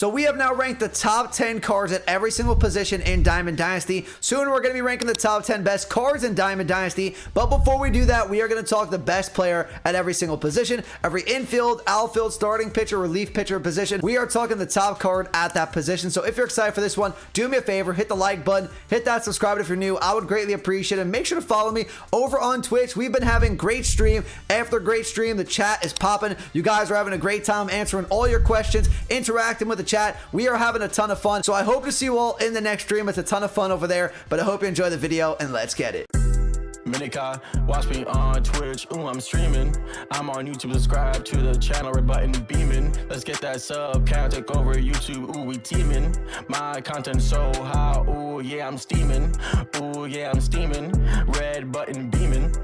So we have now ranked the top 10 cards at every single position in Diamond Dynasty. Soon we're going to be ranking the top 10 best cards in Diamond Dynasty. But before we do that, we are going to talk the best player at every single position. Every infield, outfield, starting pitcher, relief pitcher position. We are talking the top card at that position. So if you're excited for this one, do me a favor, hit the like button, hit that subscribe if you're new. I would greatly appreciate it. And make sure to follow me over on Twitch. We've been having great stream after great stream. The chat is popping. You guys are having a great time answering all your questions, interacting with the chat. We are having a ton of fun, so I hope to see you all in the next stream. It's a ton of fun over there, but I hope you enjoy the video, and let's get it. Minika, watch me on Twitch, ooh, I'm streaming. I'm on YouTube, subscribe to the channel, red button beaming. Let's get that sub count, take over YouTube, ooh, we teaming. My content so high, ooh, yeah, I'm steaming. Ooh, yeah, I'm steaming. Red button beaming.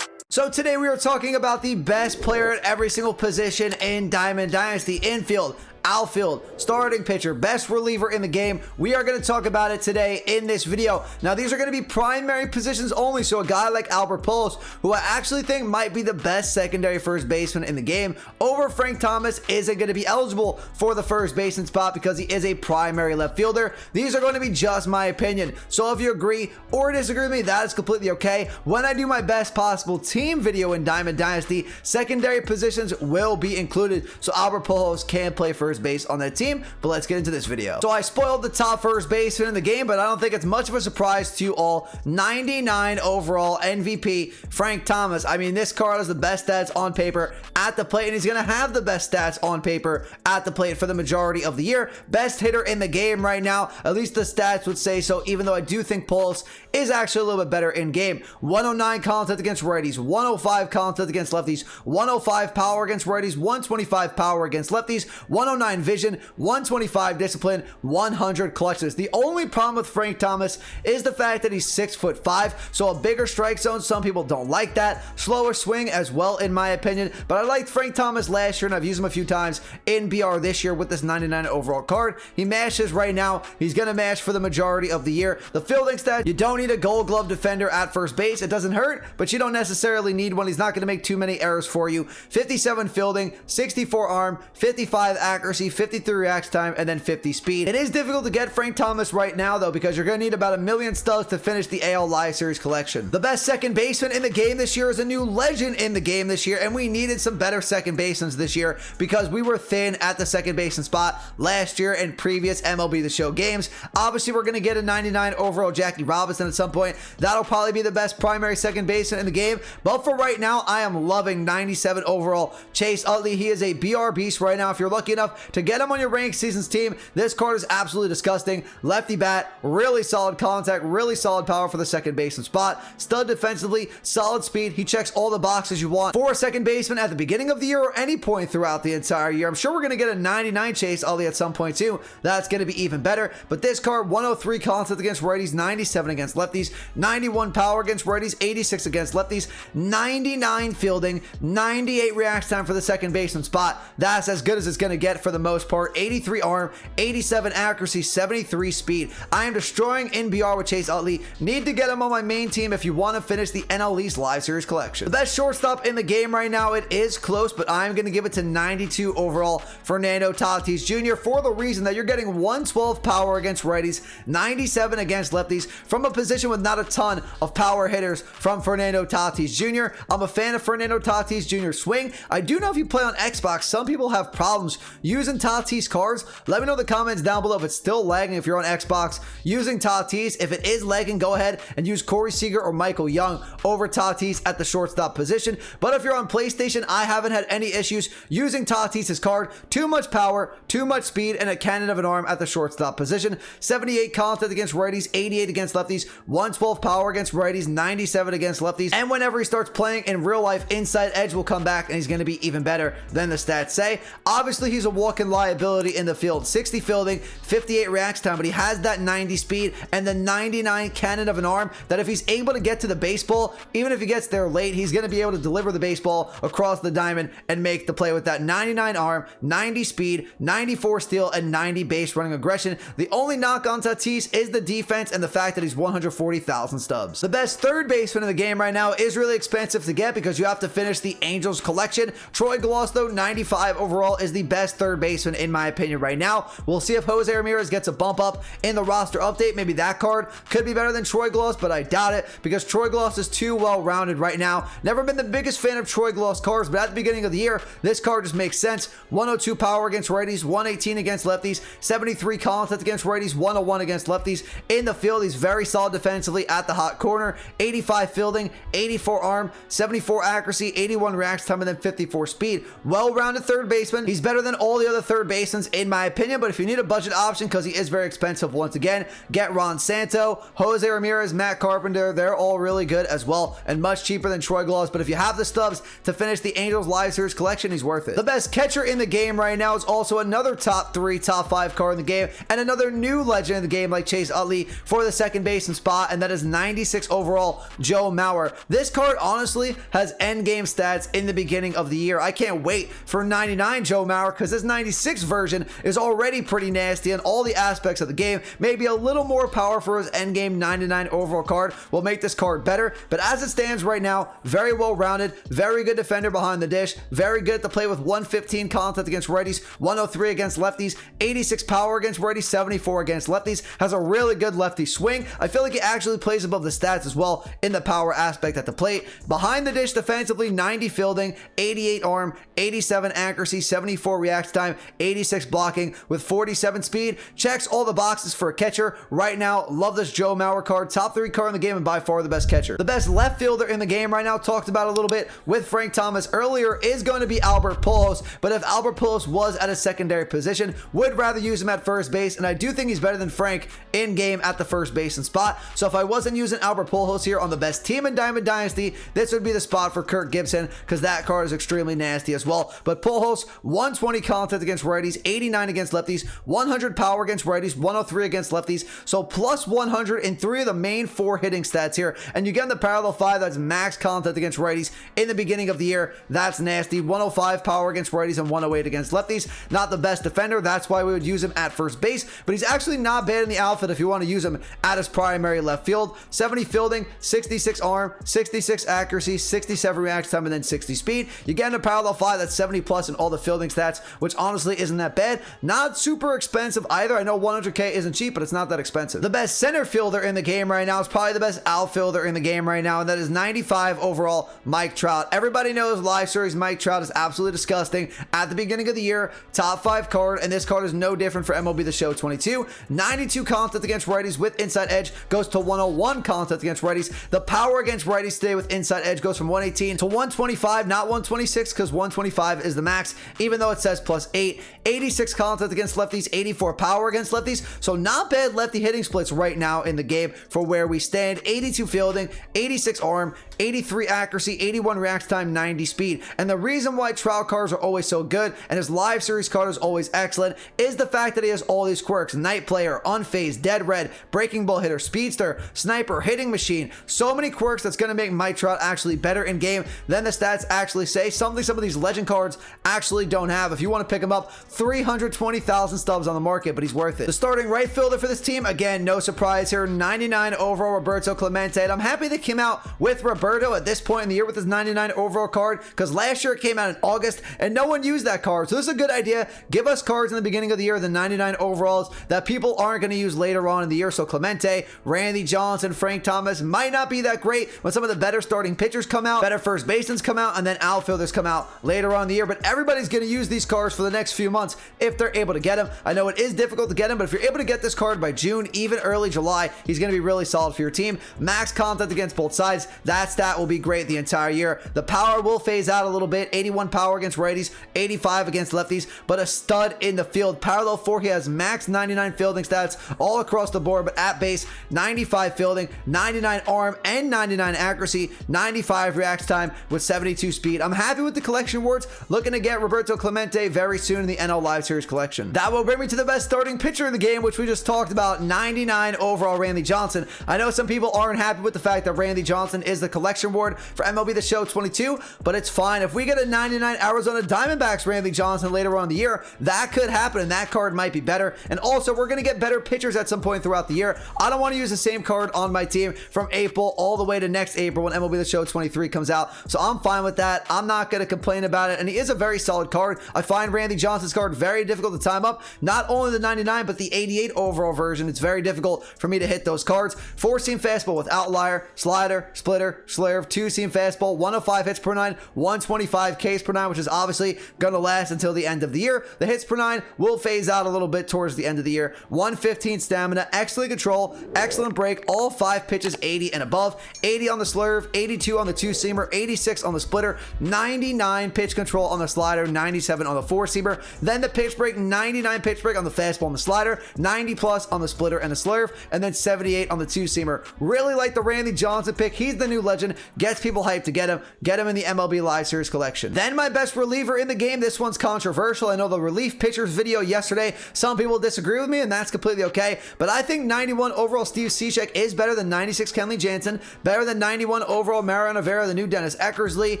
So today we are talking about the best player at every single position in Diamond Dynasty. Infield, outfield, starting pitcher, best reliever in the game. We are going to talk about it today in this video. Now, these are going to be primary positions only, so a guy like Albert Pujols, who I actually think might be the best secondary first baseman in the game, over Frank Thomas, isn't going to be eligible for the first baseman spot because he is a primary left fielder. These are going to be just my opinion, so if you agree or disagree with me, that is completely okay. When I do my best possible team video in Diamond Dynasty, secondary positions will be included, so Albert Pujols can play first base on that team. But let's get into this video. So I spoiled the top first baseman in the game, but I don't think it's much of a surprise to you all. 99 overall MVP Frank Thomas. I mean, this card has the best stats on paper at the plate, and he's gonna have the best stats on paper at the plate for the majority of the year. Best hitter in the game right now, at least the stats would say so, even though I do think Pujols is actually a little bit better in game. 109 contact against righties, 105 contact against lefties, 105 power against righties, 125 power against lefties, 109 vision, 125 discipline, 100 clutches. The only problem with Frank Thomas is the fact that he's 6'5", so a bigger strike zone. Some people don't like that. Slower swing as well, in my opinion, but I liked Frank Thomas last year, and I've used him a few times in BR this year with this 99 overall card. He mashes right now. He's gonna mash for the majority of the year. The fielding stat, you don't need a Gold Glove defender at first base. It doesn't hurt, but you don't necessarily need one. He's not gonna make too many errors for you. 57 fielding, 64 arm, 55 accuracy, 53 reaction time, and then 50 speed. It is difficult to get Frank Thomas right now, though, because you're going to need about 1 million stubs to finish the AL Live Series collection. The best second baseman in the game this year is a new legend in the game this year, and we needed some better second basemen this year because we were thin at the second baseman spot last year in previous MLB The Show games. Obviously, we're going to get a 99 overall Jackie Robinson at some point. That'll probably be the best primary second baseman in the game, but for right now, I am loving 97 overall Chase Utley. He is a BR beast right now. If you're lucky enough to get him on your ranked seasons team, this card is absolutely disgusting. Lefty bat, really solid contact, really solid power for the second baseman spot. Stud defensively, solid speed. He checks all the boxes you want for a second baseman at the beginning of the year or any point throughout the entire year. I'm sure we're going to get a 99 Chase Utley at some point too. That's going to be even better. But this card, 103 contact against righties, 97 against lefties, 91 power against righties, 86 against lefties, 99 fielding, 98 reaction time for the second baseman spot. That's as good as it's going to get for the most part. 83 arm, 87 accuracy, 73 speed. I am destroying NBR with Chase Utley. Need to get him on my main team if you want to finish the NL East Live Series collection. The best shortstop in the game right now, it is close, but I'm going to give it to 92 overall Fernando Tatis Jr. for the reason that you're getting 112 power against righties, 97 against lefties from a position with not a ton of power hitters from Fernando Tatis Jr. I'm a fan of Fernando Tatis Jr.'s swing. I do know if you play on Xbox, some people have problems using Tatis cards. Let me know in the comments down below if it's still lagging if you're on Xbox using Tatis. If it is lagging, go ahead and use Corey Seager or Michael Young over Tatis at the shortstop position. But if you're on PlayStation, I haven't had any issues using Tatis's card. Too much power, too much speed, and a cannon of an arm at the shortstop position. 78 contact against righties, 88 against lefties, 112 power against righties, 97 against lefties. And whenever he starts playing in real life, inside edge will come back and he's going to be even better than the stats say. Obviously, he's a walk-in liability in the field. 60 fielding, 58 reaction time, but he has that 90 speed and the 99 cannon of an arm that if he's able to get to the baseball, even if he gets there late, he's going to be able to deliver the baseball across the diamond and make the play with that 99 arm, 90 speed, 94 steal, and 90 base running aggression. The only knock on Tatis is the defense and the fact that he's 140,000 stubs. The best third baseman in the game right now is really expensive to get because you have to finish the Angels collection. Troy Gloss, though, 95 overall, is the best third third baseman in my opinion right now. We'll see if Jose Ramirez gets a bump up in the roster update. Maybe that card could be better than Troy Glaus, but I doubt it because Troy Glaus is too well-rounded right now. Never been the biggest fan of Troy Glaus cards, but at the beginning of the year, this card just makes sense. 102 power against righties, 118 against lefties, 73 contact against righties, 101 against lefties. In the field, he's very solid defensively at the hot corner, 85 fielding, 84 arm, 74 accuracy, 81 reaction time, and then 54 speed. Well-rounded third baseman. He's better than all the other third basemen in my opinion, but if you need a budget option because he is very expensive once again, get Ron Santo, Jose Ramirez, Matt Carpenter. They're all really good as well and much cheaper than Troy Glaus, but if you have the stubs to finish the Angels Live Series collection, he's worth it. The best catcher in the game right now is also another top 3, top 5 card in the game and another new legend in the game like Chase Utley for the second baseman spot, and that is 96 overall Joe Mauer. This card honestly has end game stats in the beginning of the year. I can't wait for 99 Joe Mauer because this 96 version is already pretty nasty in all the aspects of the game. Maybe a little more power for his end game 99 overall card will make this card better, but as it stands right now, very well rounded, very good defender behind the dish, very good to play with 115 contact against righties, 103 against lefties, 86 power against righties, 74 against lefties, has a really good lefty swing. I feel like he actually plays above the stats as well in the power aspect at the plate. Behind the dish defensively, 90 fielding, 88 arm, 87 accuracy, 74 reaction time, 86 blocking with 47 speed. Checks all the boxes for a catcher. Right now, love this Joe Mauer card. Top 3 card in the game and by far the best catcher. The best left fielder in the game right now, talked about a little bit with Frank Thomas earlier, is going to be Albert Pujols, but if Albert Pujols was at a secondary position, would rather use him at first base, and I do think he's better than Frank in game at the first baseman spot. So if I wasn't using Albert Pujols here on the best team in Diamond Dynasty, this would be the spot for Kirk Gibson because that card is extremely nasty as well. But Pujols, 120 contact against righties, 89 against lefties, 100 power against righties, 103 against lefties, so plus 100 in 3 of the main 4 hitting stats here. And you get in the parallel 5, that's max contact against righties in the beginning of the year. That's nasty. 105 power against righties and 108 against lefties. Not the best defender, that's why we would use him at first base, but he's actually not bad in the outfield if you want to use him at his primary left field. 70 fielding, 66 arm, 66 accuracy, 67 reaction time, and then 60 speed. You get in a parallel 5, that's 70 plus in all the fielding stats, which honestly isn't that bad. Not super expensive either. I know 100K isn't cheap, but it's not that expensive. The best center fielder in the game right now is probably the best outfielder in the game right now, and that is 95 overall Mike Trout. Everybody knows Live Series Mike Trout is absolutely disgusting. At the beginning of the year, top 5 card, and this card is no different for MLB The Show 22. 92 contact against righties with inside edge goes to 101 contact against righties. The power against righties today with inside edge goes from 118 to 125, not 126, because 125 is the max, even though it says plus 8. 86 contact against lefties, 84 power against lefties, so not bad lefty hitting splits right now in the game for where we stand. 82 fielding, 86 arm, 83 accuracy, 81 reaction time, 90 speed. And the reason why Trout cards are always so good and his live series card is always excellent is the fact that he has all these quirks: night player, unfazed, dead red, breaking ball hitter, speedster, sniper, hitting machine. So many quirks that's going to make Mike Trout actually better in game than the stats actually say. Something some of these legend cards actually don't have. If you want to pick him up, 320,000 stubs on the market, but he's worth it. The starting right fielder for this team, again, no surprise here, 99 overall Roberto Clemente. And I'm happy they came out with Roberto at this point in the year with his 99 overall card, because last year it came out in August and no one used that card. So this is a good idea. Give us cards in the beginning of the year, the 99 overalls that people aren't going to use later on in the year. So Clemente, Randy Johnson, Frank Thomas might not be that great when some of the better starting pitchers come out, better first basemans come out, and then outfielders come out later on in the year. But everybody's going to use these cards for the next few months if they're able to get them. I know it is difficult to get them, but if you're able to get this card by June, even early July, he's going to be really solid for your team. Max contact against both sides, that stat will be great the entire year. The power will phase out a little bit. 81 power against righties, 85 against lefties, but a stud in the field. Parallel 4, he has max 99 fielding stats all across the board, but at base, 95 fielding, 99 arm, and 99 accuracy, 95 reaction time with 72 speed. I'm happy with the collection awards. Looking to get Roberto Clemente very soon in the NL Live Series collection. That will bring me to the best starting pitcher in the game, which we just talked about, 99 overall Randy Johnson. I know some people aren't happy with the fact that Randy Johnson is the collection award for MLB The Show 22, but it's fine. If we get a 99 Arizona Diamondbacks Randy Johnson later on in the year, that could happen, and that card might be better. And also, we're going to get better pitchers at some point throughout the year. I don't want to use the same card on my team from April all the way to next April when MLB The Show 23 comes out, so I'm fine with that. I'm not going to complain about it, and he is a very solid card. I find Randy Randy Johnson's card. Very difficult to time up. Not only the 99, but the 88 overall version. It's very difficult for me to hit those cards. 4-seam fastball with outlier, slider, splitter, slurve, 2-seam fastball, 105 hits per 9, 125 Ks per 9, which is obviously going to last until the end of the year. The hits per 9 will phase out a little bit towards the end of the year. 115 stamina, excellent control, excellent break, all 5 pitches 80 and above, 80 on the slurve, 82 on the 2-seamer, 86 on the splitter, 99 pitch control on the slider, 97 on the 4-seamer, then the pitch break, 99 pitch break on the fastball and the slider, 90 plus on the splitter and the slurve, and then 78 on the 2-seamer. Really like the Randy Johnson pick. He's the new legend, gets people hyped to get him in the MLB Live Series collection. Then my best reliever in the game. This one's controversial. I know the relief pitchers video yesterday, some people disagree with me, and that's completely okay, but I think 91 overall Steve Cishek is better than 96 Kenley Jansen, better than 91 overall Mariano Rivera, the new Dennis Eckersley,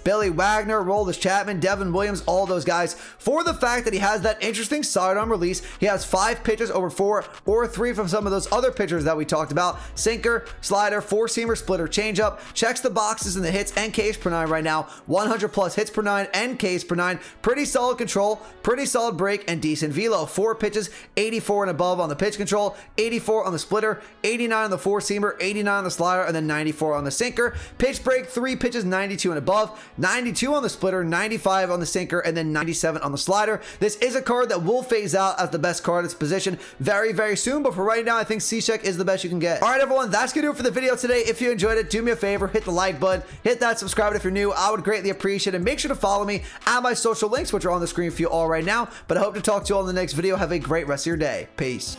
Billy Wagner, Roldis Chapman, Devin Williams, all those guys, for the fact that he has that interesting sidearm release. He has 5 pitches over 4 or 3 from some of those other pitchers that we talked about. Sinker, slider, 4-seamer, splitter, changeup. Checks the boxes in the hits and Ks per 9 right now. 100 plus hits per 9 and Ks per 9. Pretty solid control, pretty solid break, and decent velo. 4 pitches, 84 and above on the pitch control, 84 on the splitter, 89 on the 4-seamer, 89 on the slider, and then 94 on the sinker. Pitch break, 3 pitches, 92 and above, 92 on the splitter, 95 on the sinker, and then 97 on the slider. This is a card that will phase out as the best card at its position very, very soon, but for right now, I think Cishek is the best you can get. All right, everyone, that's gonna do it for the video today. If you enjoyed it, do me a favor, hit the like button, hit that subscribe if you're new. I would greatly appreciate it. Make sure to follow me at my social links, which are on the screen for you all right now. But I hope to talk to you all in the next video. Have a great rest of your day. Peace.